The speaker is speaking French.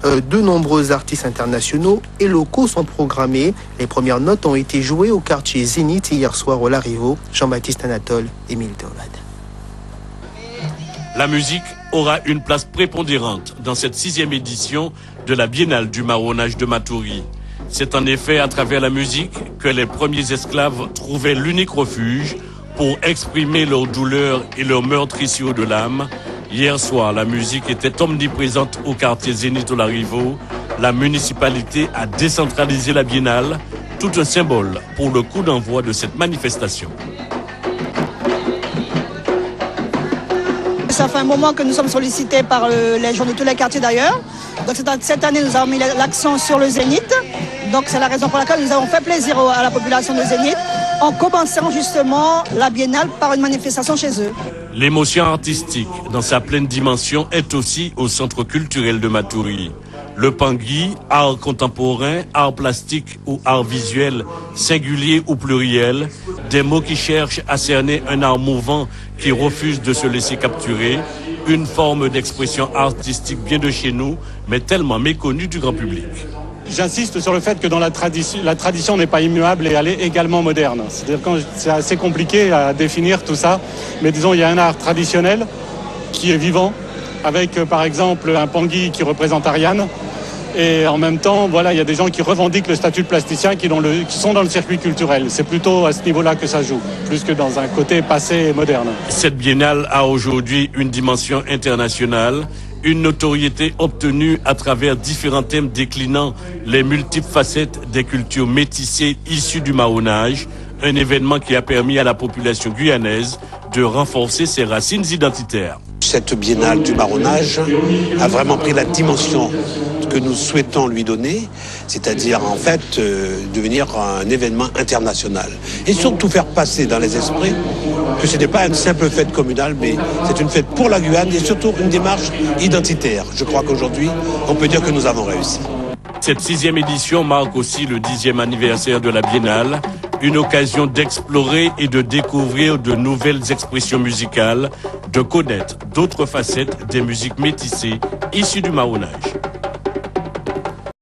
De nombreux artistes internationaux et locaux sont programmés. Les premières notes ont été jouées au quartier Zénith hier soir au Larivot. Jean-Baptiste Anatole, Émile Théobald. La musique aura une place prépondérante dans cette 6e édition de la Biennale du marronnage de Matoury. C'est en effet à travers la musique que les premiers esclaves trouvaient l'unique refuge pour exprimer leur douleur et leur meurtrissure de l'âme. Hier soir, la musique était omniprésente au quartier Zénith au Larivot. La municipalité a décentralisé la biennale, tout un symbole pour le coup d'envoi de cette manifestation. Ça fait un moment que nous sommes sollicités par les gens de tous les quartiers d'ailleurs. Donc cette année, nous avons mis l'accent sur le Zénith. Donc c'est la raison pour laquelle nous avons fait plaisir à la population de Zénith en commençant justement la biennale par une manifestation chez eux. L'émotion artistique, dans sa pleine dimension, est aussi au centre culturel de Matoury. Le pangui, art contemporain, art plastique ou art visuel, singulier ou pluriel, des mots qui cherchent à cerner un art mouvant qui refuse de se laisser capturer, une forme d'expression artistique bien de chez nous, mais tellement méconnue du grand public. J'insiste sur le fait que dans la tradition n'est pas immuable et elle est également moderne. C'est-à-dire que c'est assez compliqué à définir tout ça, mais disons il y a un art traditionnel qui est vivant, avec par exemple un pangui qui représente Ariane, et en même temps, voilà, il y a des gens qui revendiquent le statut de plasticien qui sont dans le circuit culturel. C'est plutôt à ce niveau-là que ça joue, plus que dans un côté passé et moderne. Cette biennale a aujourd'hui une dimension internationale, une notoriété obtenue à travers différents thèmes déclinant les multiples facettes des cultures métissées issues du marronnage, un événement qui a permis à la population guyanaise de renforcer ses racines identitaires. Cette biennale du marronnage a vraiment pris la dimension que nous souhaitons lui donner, c'est-à-dire en fait devenir un événement international. Et surtout faire passer dans les esprits que ce n'est pas une simple fête communale, mais c'est une fête pour la Guyane et surtout une démarche identitaire. Je crois qu'aujourd'hui, on peut dire que nous avons réussi. Cette 6e édition marque aussi le 10e anniversaire de la Biennale, une occasion d'explorer et de découvrir de nouvelles expressions musicales, de connaître d'autres facettes des musiques métissées issues du marronnage.